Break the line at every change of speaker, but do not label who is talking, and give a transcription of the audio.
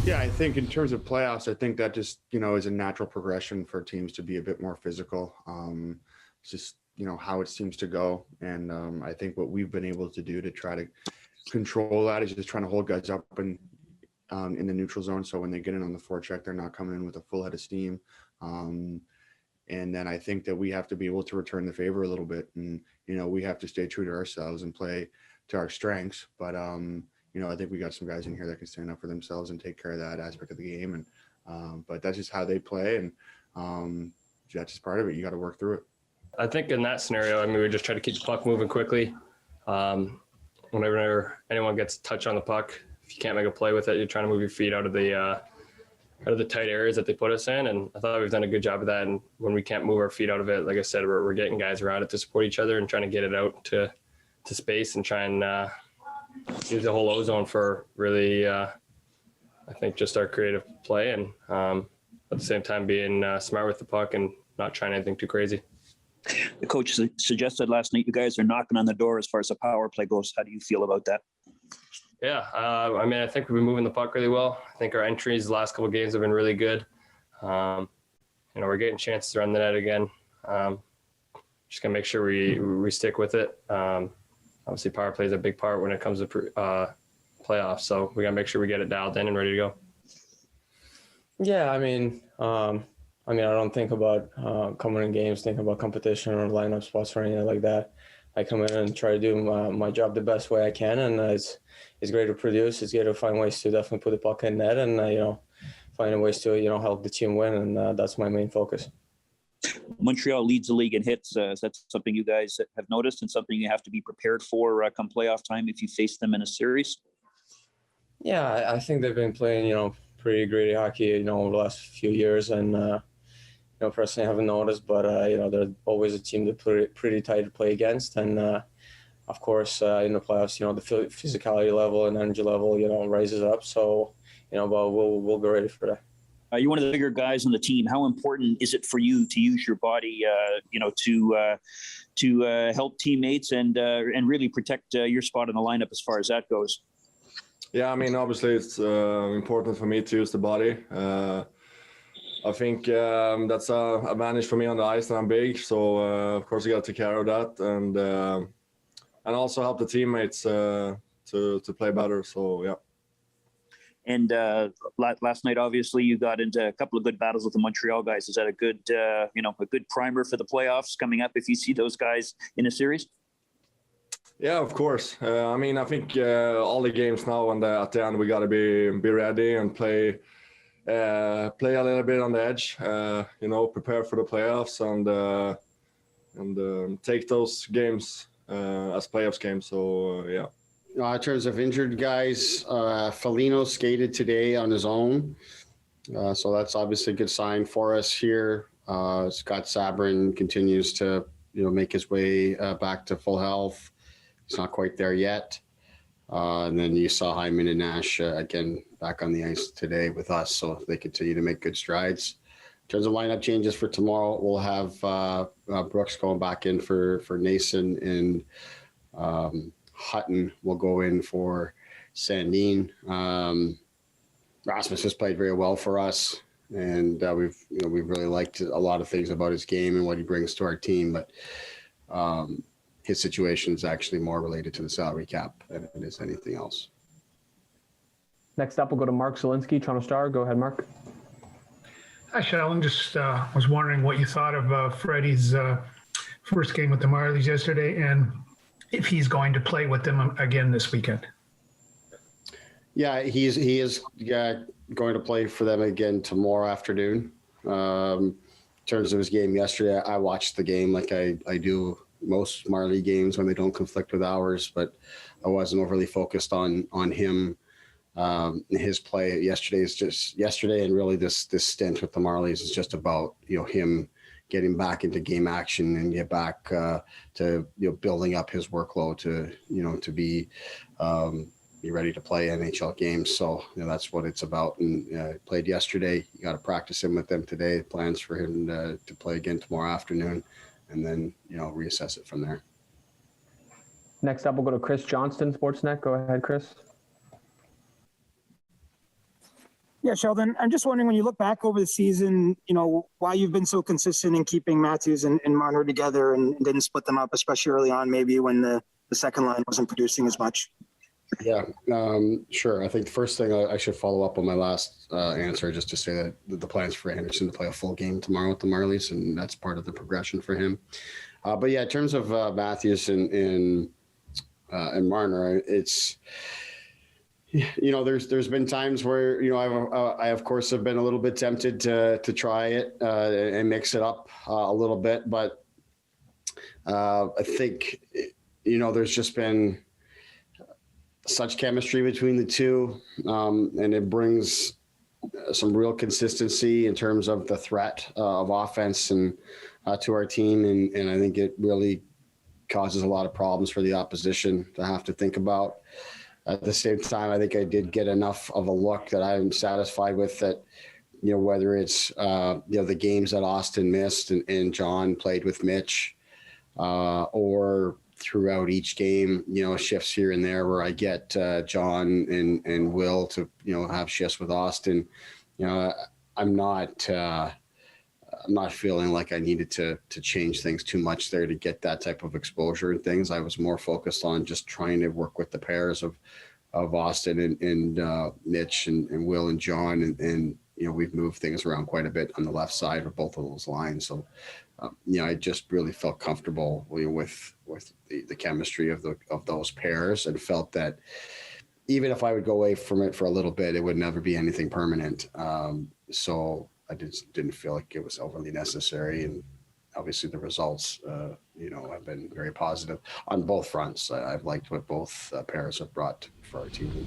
Yeah, I think in terms of playoffs, I think that just, is a natural progression for teams to be a bit more physical. It's just, how it seems to go. And I think what we've been able to do to try to control that is just trying to hold guys up in the neutral zone. So when they get in on the forecheck, they're not coming in with a full head of steam. And then I think that we have to be able to return the favor a little bit. And, we have to stay true to ourselves and play to our strengths. But, I think we got some guys in here that can stand up for themselves and take care of that aspect of the game. And but that's just how they play. And that's just part of it. You got to work through it.
I think in that scenario, we just try to keep the puck moving quickly. Whenever anyone gets a touch on the puck, if you can't make a play with it, you're trying to move your feet out of the tight areas that they put us in. And I thought we've done a good job of that. And when we can't move our feet out of it, like I said, we're getting guys around it to support each other and trying to get it out to space and try and use the whole ozone for really, I think, just our creative play. And at the same time, being smart with the puck and not trying anything too crazy.
The coach suggested last night you guys are knocking on the door as far as the power play goes. How do you feel about that?
Yeah, I think we've been moving the puck really well. I think our entries the last couple of games have been really good. We're getting chances around the net again. Just gonna make sure we stick with it. Obviously, power play is a big part when it comes to playoffs. So we gotta make sure we get it dialed in and ready to go.
Yeah, I don't think about coming in games, thinking about competition or lineup spots or anything like that. I come in and try to do my job the best way I can, and it's great to produce. It's great to find ways to definitely put the puck in net and, finding ways to, help the team win, and that's my main focus.
Montreal leads the league in hits. Is that something you guys have noticed and something you have to be prepared for come playoff time if you face them in a series?
Yeah, I think they've been playing, pretty great hockey, over the last few years, and personally I haven't noticed, but they're always a team that pretty tight to play against, and of course in the playoffs, the physicality level and energy level, rises up. So, but we'll be ready for that.
You're one of the bigger guys on the team. How important is it for you to use your body, to help teammates and really protect your spot in the lineup as far as that goes?
Yeah, obviously it's important for me to use the body. I think that's an advantage for me on the ice that I'm big. So, of course, you got to take care of that and also help the teammates to play better. So, yeah.
And last night, obviously, you got into a couple of good battles with the Montreal guys. Is that a good, a good primer for the playoffs coming up if you see those guys in a series?
Yeah, of course. I think all the games now at the end, we got to be ready and play a little bit on the edge, prepare for the playoffs and take those games as playoffs games. So, yeah.
In terms of injured guys, Foligno skated today on his own. So that's obviously a good sign for us here. Scott Sabrin continues to, make his way back to full health. He's not quite there yet. And then you saw Hyman and Nash again back on the ice today with us. So they continue to make good strides. In terms of lineup changes for tomorrow, we'll have Brooks going back in for Nason, and Hutton will go in for Sandin. Rasmus has played very well for us, and we've really liked a lot of things about his game and what he brings to our team. But his situation is actually more related to the salary cap than it is anything else.
Next up, we'll go to Mark Zielinski, Toronto Star. Go ahead, Mark.
Hi, Sheldon. Just was wondering what you thought of Freddie's first game with the Marlies yesterday, and if he's going to play with them again this weekend.
Yeah, he is going to play for them again tomorrow afternoon. In terms of his game yesterday, I watched the game like I do most Marley games when they don't conflict with ours, but I wasn't overly focused on him. His play yesterday and really this stint with the Marlies is just about him getting back into game action and get back to building up his workload to be ready to play NHL games. So that's what it's about. And played yesterday. You got to practice him with them today. Plans for him to play again tomorrow afternoon, and then reassess it from there.
Next up, we'll go to Chris Johnston, Sportsnet. Go ahead, Chris.
Yeah, Sheldon, I'm just wondering when you look back over the season, why you've been so consistent in keeping Matthews and Marner together and didn't split them up, especially early on, maybe when the second line wasn't producing as much.
Yeah, sure. I think the first thing I should follow up on my last answer, just to say that the plans for Anderson to play a full game tomorrow with the Marlies, and that's part of the progression for him. But yeah, in terms of Matthews and Marner, it's there's been times where I of course have been a little bit tempted to try it and mix it up a little bit, but I think there's just been such chemistry between the two, and it brings some real consistency in terms of the threat of offense and to our team, and I think it really causes a lot of problems for the opposition to have to think about. At the same time, I think I did get enough of a look that I'm satisfied with that, whether it's, the games that Austin missed and John played with Mitch, or throughout each game, shifts here and there where I get John and Will to, have shifts with Austin. I'm not feeling like I needed to change things too much there to get that type of exposure and things. I was more focused on just trying to work with the pairs of Austin and Mitch and Will and John. And we've moved things around quite a bit on the left side of both of those lines. So, I just really felt comfortable with the chemistry of those pairs, and felt that even if I would go away from it for a little bit, it would never be anything permanent. So I just didn't feel like it was overly necessary. And obviously the results, have been very positive on both fronts. I've liked what both pairs have brought for our team.